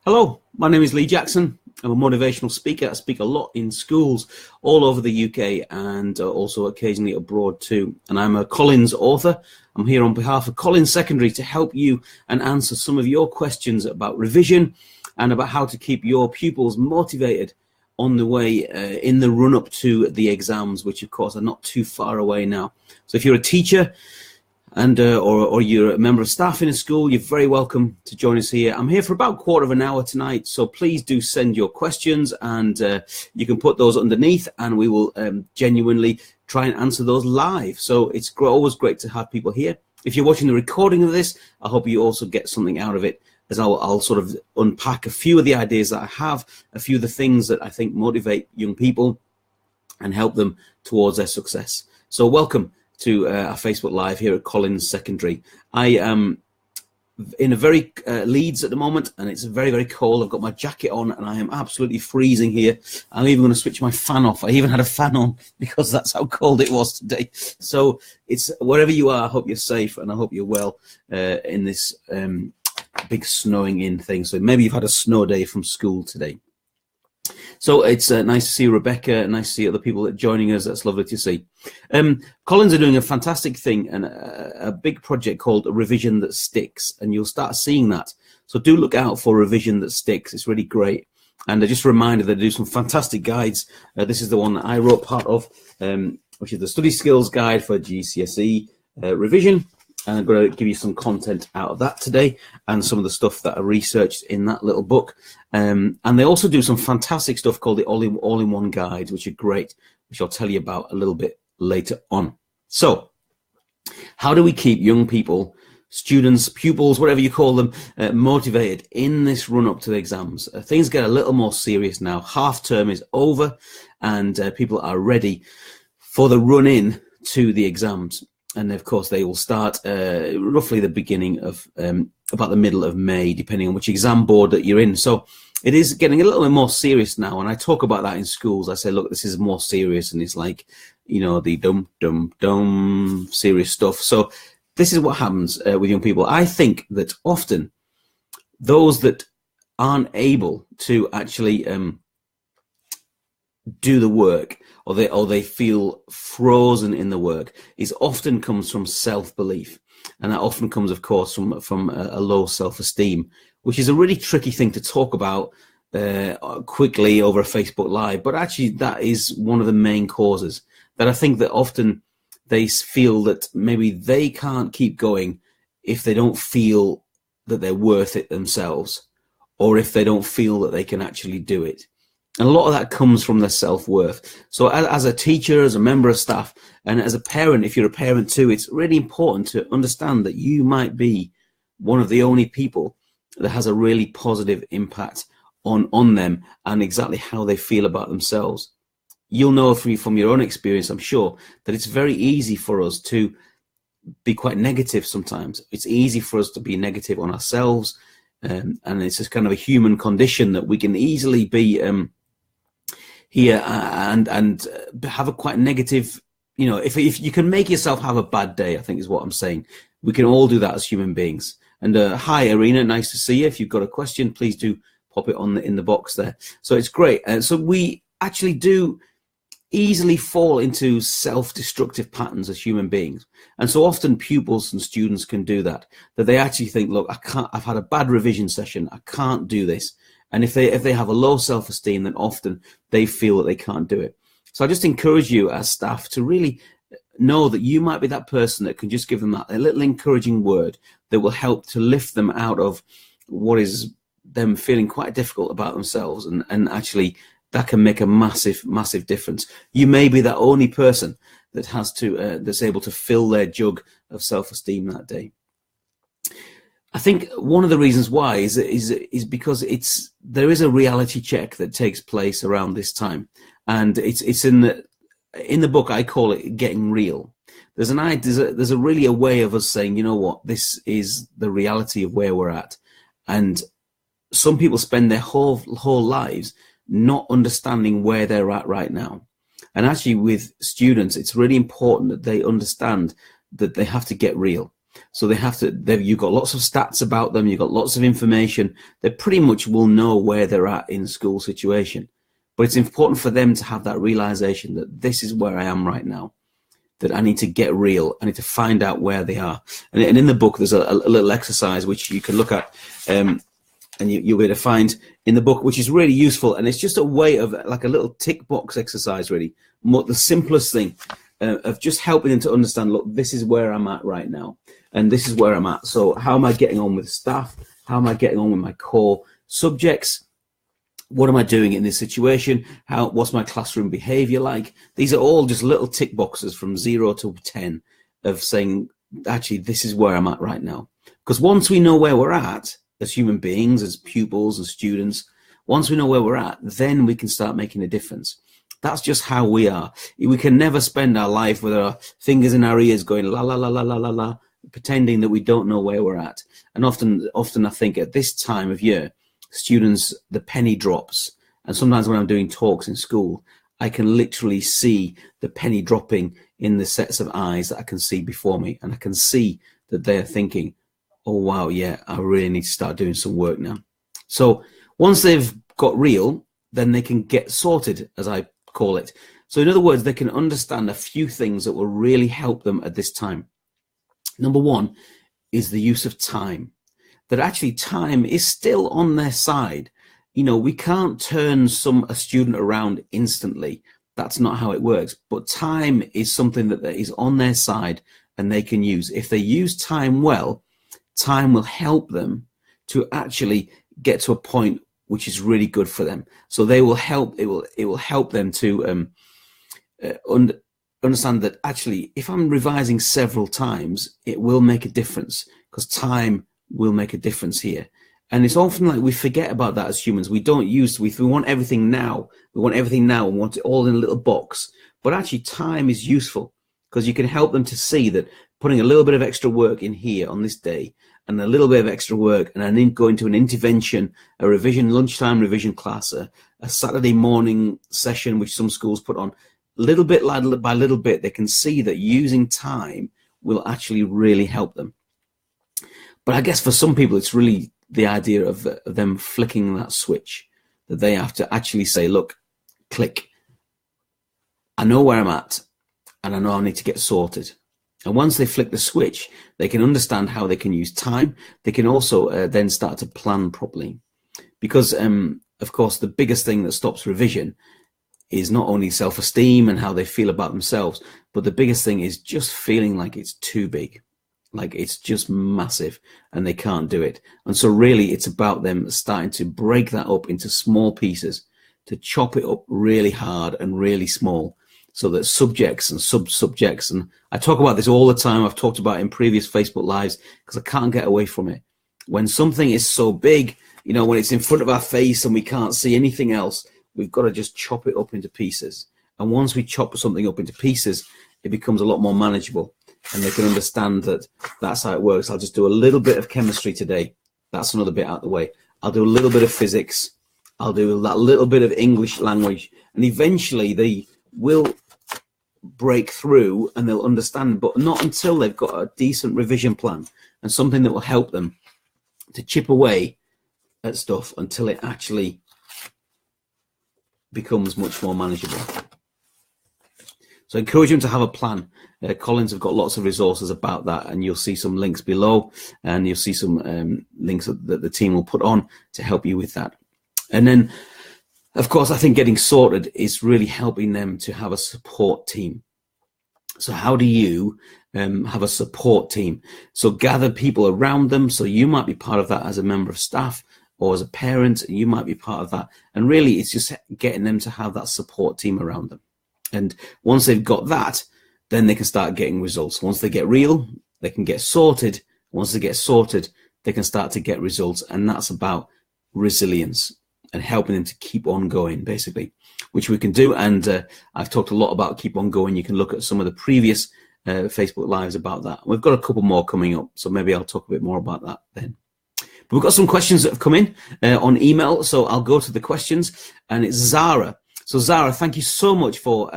Hello, my name is Lee Jackson. I'm a motivational speaker. I speak a lot in schools all over the UK and also occasionally abroad too. And I'm a Collins author. I'm here on behalf of Collins Secondary to help you and answer some of your questions about revision and about how to keep your pupils motivated on the way in the run-up to the exams, which of course are not too far away now. So if you're a teacher, or you're a member of staff in a school, you're very welcome to join us here. I'm here for about a quarter of an hour tonight, so please do send your questions and you can put those underneath and we will genuinely try and answer those live. So it's always great to have people here. If you're watching the recording of this, I hope you also get something out of it, as I'll sort of unpack a few of the ideas that I have, a few of the things that I think motivate young people and help them towards their success. So welcome to our Facebook Live here at Collins Secondary. I am in a very Leeds at the moment, and it's very, very cold. I've got my jacket on, and I am absolutely freezing here. I'm even going to switch my fan off. I even had a fan on because that's how cold it was today. So it's wherever you are, I hope you're safe, and I hope you're well in this big snowing in thing. So maybe you've had a snow day from school today. So it's nice to see Rebecca, nice to see other people that are joining us. That's lovely to see. Collins are doing a fantastic thing and a big project called Revision That Sticks, and you'll start seeing that. So do look out for Revision That Sticks. It's really great. And just a reminder that they do some fantastic guides. This is the one that I wrote part of, which is the Study Skills Guide for GCSE Revision. And I'm going to give you some content out of that today and some of the stuff that I researched in that little book. And they also do some fantastic stuff called the All-in-One Guides, which are great, which I'll tell you about a little bit later on. So how do we keep young people, students, pupils, whatever you call them, motivated in this run-up to the exams? Things get a little more serious now. Half term is over and people are ready for the run-in to the exams. And of course, they will start roughly the beginning of about the middle of May, depending on which exam board that you're in. So it is getting a little bit more serious now. And I talk about that in schools. I say, look, this is more serious. And it's like, you know, the dum serious stuff. So this is what happens with young people. I think that often those that aren't able to actually do the work, or they feel frozen in the work, is often comes from self-belief, and that often comes, of course, from a low self-esteem, which is a really tricky thing to talk about quickly over a Facebook Live. But actually, that is one of the main causes. That I think that often they feel that maybe they can't keep going if they don't feel that they're worth it themselves, or if they don't feel that they can actually do it. And a lot of that comes from their self-worth. So as a teacher, as a member of staff, and as a parent, if you're a parent too, it's really important to understand that you might be one of the only people that has a really positive impact on them and exactly how they feel about themselves. You'll know from your own experience, I'm sure, that it's very easy for us to be quite negative sometimes. It's easy for us to be negative on ourselves, and it's just kind of a human condition that we can easily be here and have a quite negative, you know, if you can make yourself have a bad day, I think is what I'm saying. We can all do that as human beings. And hi, Irina, nice to see you. If you've got a question, please do pop it on in the box there. So it's great. So we actually do easily fall into self-destructive patterns as human beings. And so often pupils and students can do that they actually think, look, I've had a bad revision session. I can't do this. And if they have a low self-esteem, then often they feel that they can't do it. So I just encourage you as staff to really know that you might be that person that can just give them a little encouraging word that will help to lift them out of what is them feeling quite difficult about themselves. And actually that can make a massive, massive difference. You may be that only person that has to, that's able to fill their jug of self-esteem that day. I think one of the reasons why is because there is a reality check that takes place around this time, and it's in the book I call it getting real. There's a really a way of us saying, you know what, this is the reality of where we're at, and some people spend their whole lives not understanding where they're at right now. And actually, with students, it's really important that they understand that they have to get real. So they have to, you've got lots of stats about them, you've got lots of information. They pretty much will know where they're at in the school situation. But it's important for them to have that realization that this is where I am right now, that I need to get real. I need to find out where they are. And in the book, there's a little exercise which you can look at, and you'll be able to find in the book, which is really useful. And it's just a way of like a little tick box exercise, really. The simplest thing of just helping them to understand, look, this is where I'm at right now. And this is where I'm at. So how am I getting on with staff? How am I getting on with my core subjects? What am I doing in this situation? What's my classroom behavior like? These are all just little tick boxes from 0 to 10 of saying, actually, this is where I'm at right now. Because once we know where we're at as human beings, as pupils, as students, once we know where we're at, then we can start making a difference. That's just how we are. We can never spend our life with our fingers in our ears going la, la, la, la, la, la, la, pretending that we don't know where we're at. And often I think at this time of year, students, the penny drops. And sometimes when I'm doing talks in school, I can literally see the penny dropping in the sets of eyes that I can see before me. And I can see that they're thinking, oh, wow, yeah, I really need to start doing some work now. So once they've got real, then they can get sorted, as I call it. So in other words, they can understand a few things that will really help them at this time. Number one is the use of time. That actually time is still on their side. You know, we can't turn a student around instantly. That's not how it works. But time is something that is on their side and they can use. If they use time well, time will help them to actually get to a point which is really good for them. So they will help. It will help them to understand that actually, if I'm revising several times, it will make a difference because time will make a difference here. And it's often like we forget about that as humans. We want everything now. We want everything now and want it all in a little box. But actually time is useful because you can help them to see that putting a little bit of extra work in here on this day and a little bit of extra work and then going to an intervention, a revision, lunchtime revision class, a Saturday morning session, which some schools put on, little bit by little bit, they can see that using time will actually really help them. But I guess for some people, it's really the idea of them flicking that switch, that they have to actually say, look, click. I know where I'm at, and I know I need to get sorted. And once they flick the switch, they can understand how they can use time. They can also then start to plan properly. Because, of course, the biggest thing that stops revision is not only self-esteem and how they feel about themselves, but the biggest thing is just feeling like it's too big. Like it's just massive and they can't do it. And so really it's about them starting to break that up into small pieces, to chop it up really hard and really small so that subjects and sub-subjects, and I talk about this all the time, I've talked about it in previous Facebook Lives because I can't get away from it. When something is so big, you know, when it's in front of our face and we can't see anything else, we've got to just chop it up into pieces. And once we chop something up into pieces, it becomes a lot more manageable. And they can understand that that's how it works. I'll just do a little bit of chemistry today. That's another bit out of the way. I'll do a little bit of physics. I'll do that little bit of English language. And eventually they will break through and they'll understand, but not until they've got a decent revision plan and something that will help them to chip away at stuff until it actually becomes much more manageable. So I encourage them to have a plan. Collins have got lots of resources about that, and you'll see some links below, and you'll see some links that the team will put on to help you with that. And then, of course, I think getting sorted is really helping them to have a support team. So how do you have a support team? So gather people around them. So you might be part of that as a member of staff or as a parent, you might be part of that. And really, it's just getting them to have that support team around them. And once they've got that, then they can start getting results. Once they get real, they can get sorted. Once they get sorted, they can start to get results. And that's about resilience and helping them to keep on going, basically, which we can do. And I've talked a lot about keep on going. You can look at some of the previous Facebook Lives about that. We've got a couple more coming up, so maybe I'll talk a bit more about that then. But we've got some questions that have come in on email, so I'll go to the questions. And it's Zara. So Zara, thank you so much for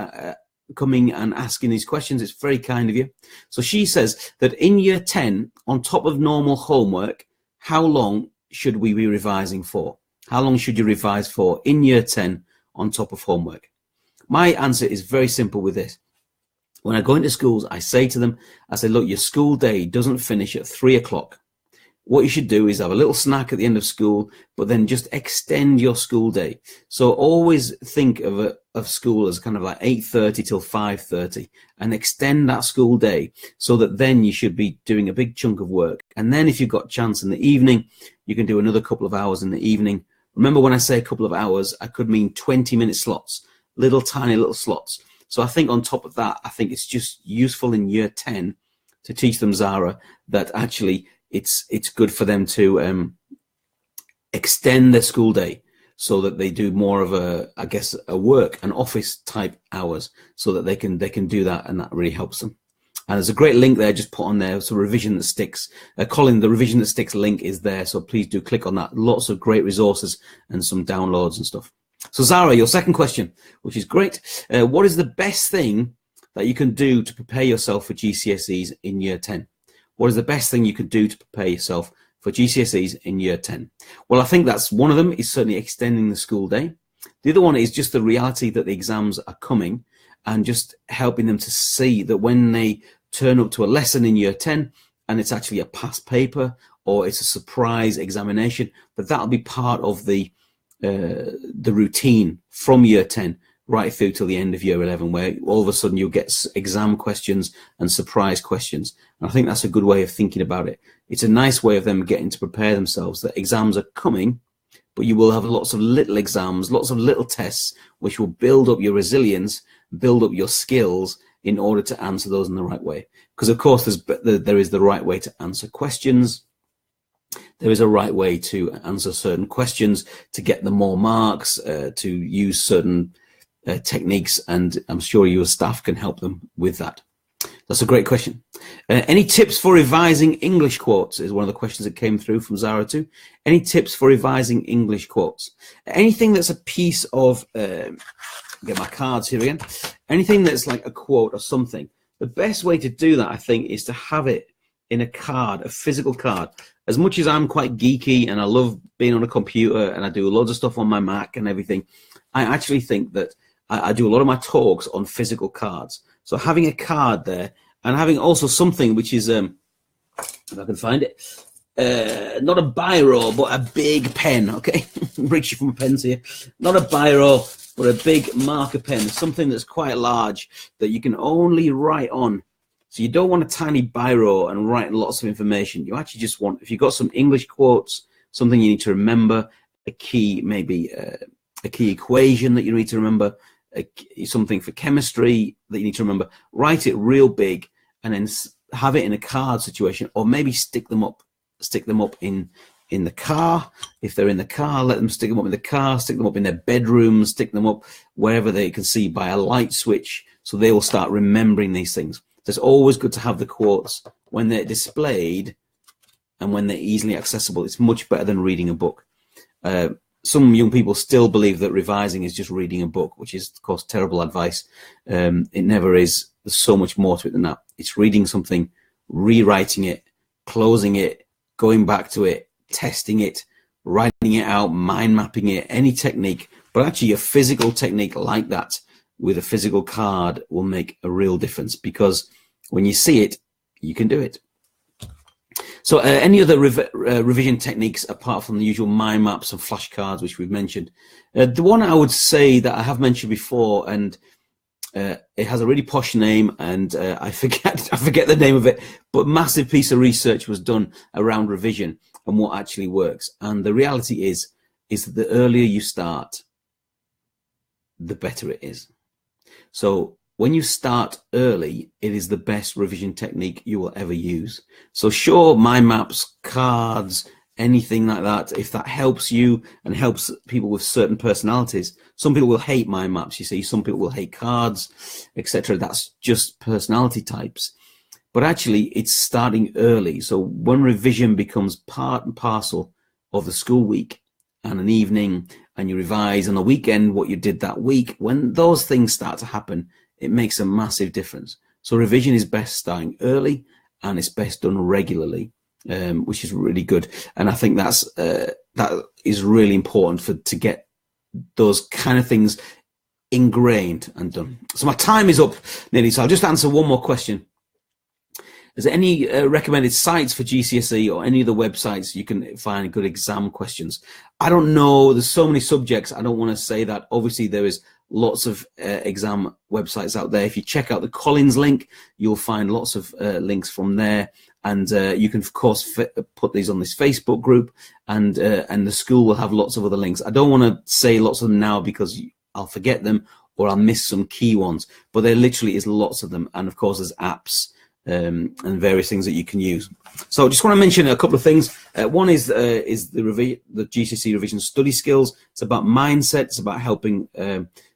coming and asking these questions. It's very kind of you. So she says that in year 10, on top of normal homework, how long should we be revising for? How long should you revise for in year 10 on top of homework? My answer is very simple with this. When I go into schools, I say to them, I say, look, your school day doesn't finish at 3 o'clock. What you should do is have a little snack at the end of school, but then just extend your school day. So always think of school as kind of like 8:30 till 5:30 and extend that school day so that then you should be doing a big chunk of work. And then if you've got a chance in the evening, you can do another couple of hours in the evening. Remember, when I say a couple of hours, I could mean 20-minute slots, little tiny little slots. So I think on top of that, I think it's just useful in year 10 to teach them, Zara, that actually it's good for them to extend their school day so that they do more of a work, an office type hours, so that they can do that, and that really helps them. And there's a great link there just put on there. So Revision That Sticks. Colin, the Revision That Sticks link is there, so please do click on that. Lots of great resources and some downloads and stuff. So Zara, your second question, which is great. What is the best thing that you can do to prepare yourself for GCSEs in year 10? What is the best thing you could do to prepare yourself for GCSEs in year 10? Well, I think that's one of them, is certainly extending the school day. The other one is just the reality that the exams are coming and just helping them to see that when they turn up to a lesson in year 10 and it's actually a past paper or it's a surprise examination, that'll be part of the routine from year 10 right through till the end of year 11, where all of a sudden you'll get exam questions and surprise questions. And I think that's a good way of thinking about it. It's a nice way of them getting to prepare themselves, that exams are coming, but you will have lots of little exams, lots of little tests, which will build up your resilience, build up your skills in order to answer those in the right way. Because of course there is the right way to answer questions. There is a right way to answer certain questions to get the more marks, to use certain techniques, and I'm sure your staff can help them with that. That's a great question. Any tips for revising English quotes is one of the questions that came through from Zara too. Any tips for revising English quotes? Anything that's a piece of, get my cards here again, anything that's like a quote or something, the best way to do that, I think, is to have it in a card, a physical card. As much as I'm quite geeky and I love being on a computer and I do loads of stuff on my Mac and everything, I actually think that I do a lot of my talks on physical cards. So having a card there and having also something which is, if I can find it, not a biro, but a big pen, okay? Reaching from pens here. Not a biro, but a big marker pen, something that's quite large that you can only write on. So you don't want a tiny biro and write lots of information. You actually just want, if you've got some English quotes, something you need to remember, a key, maybe a key equation that you need to remember, something for chemistry that you need to remember, write it real big and then have it in a card situation, or maybe stick them up in the car. If they're in the car, let them stick them up in the car, stick them up in their bedrooms, stick them up wherever they can see by a light switch, so they will start remembering these things. So it's always good to have the quotes when they're displayed and when they're easily accessible. It's much better than reading a book. Some young people still believe that revising is just reading a book, which is, of course, terrible advice. It never is. There's so much more to it than that. It's reading something, rewriting it, closing it, going back to it, testing it, writing it out, mind mapping it, any technique. But actually a physical technique like that with a physical card will make a real difference, because when you see it, you can do it. So any other revision techniques apart from the usual mind maps and flashcards, which we've mentioned? The one I would say that I have mentioned before, and it has a really posh name, and I forget the name of it, but massive piece of research was done around revision and what actually works. And the reality is that the earlier you start, the better it is. So when you start early, it is the best revision technique you will ever use. So sure, mind maps, cards, anything like that, if that helps you and helps people with certain personalities. Some people will hate mind maps, you see, some people will hate cards, etc. That's just personality types. But actually, it's starting early. So when revision becomes part and parcel of the school week and an evening, and you revise on the weekend what you did that week, when those things start to happen, it makes a massive difference. So revision is best starting early, and it's best done regularly, which is really good. And I think that is really important to get those kind of things ingrained and done. So my time is up nearly, so I'll just answer one more question. Is there any recommended sites for GCSE or any other websites you can find good exam questions? I don't know. There's so many subjects. I don't want to say that. Obviously, there is lots of exam websites out there. If you check out the Collins link, you'll find lots of links from there. And you can, of course, put these on this Facebook group, and the school will have lots of other links. I don't want to say lots of them now because I'll forget them or I'll miss some key ones. But there literally is lots of them. And, of course, there's apps and various things that you can use. So I just want to mention a couple of things. One is the GCSE revision study skills. It's about mindset. It's about helping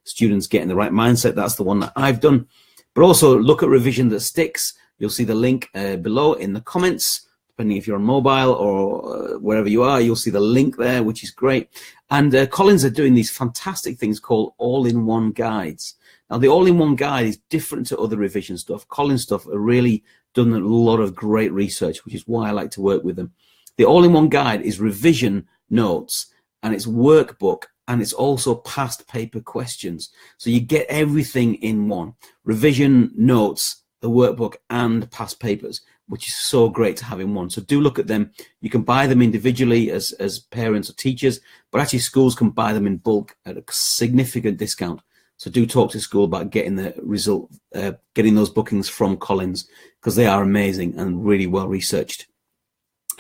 students get in the right mindset. That's the one that I've done. But also look at revision that sticks. You'll see the link below in the comments. Depending if you're on mobile or wherever you are, you'll see the link there, which is great. And Collins are doing these fantastic things called all-in-one guides. Now, the all-in-one guide is different to other revision stuff. Collins stuff are really done a lot of great research, which is why I like to work with them. The all-in-one guide is revision notes, and it's workbook, and it's also past paper questions. So you get everything in one. Revision notes, the workbook, and past papers, which is so great to have in one. So do look at them. You can buy them individually as parents or teachers, but actually schools can buy them in bulk at a significant discount. So do talk to school about getting getting those bookings from Collins, because they are amazing and really well researched.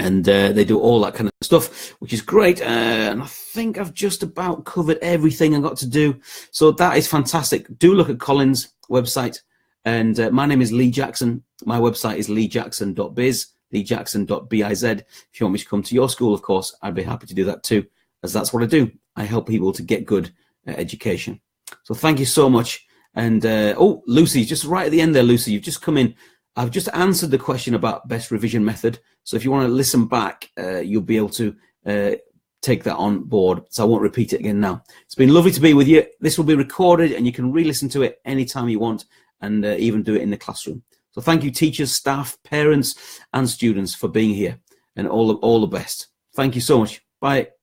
And they do all that kind of stuff, which is great. And I think I've just about covered everything I've got to do. So that is fantastic. Do look at Collins' website. And my name is Lee Jackson. My website is leejackson.biz, leejackson.biz. If you want me to come to your school, of course, I'd be happy to do that too, as that's what I do. I help people to get good education. So thank you so much. And oh, Lucy, just right at the end there, Lucy, you've just come in. I've just answered the question about best revision method. So if you want to listen back, you'll be able to take that on board. So I won't repeat it again now. It's been lovely to be with you. This will be recorded and you can re-listen to it anytime you want, and even do it in the classroom. So thank you, teachers, staff, parents, and students for being here, and all the best. Thank you so much. Bye.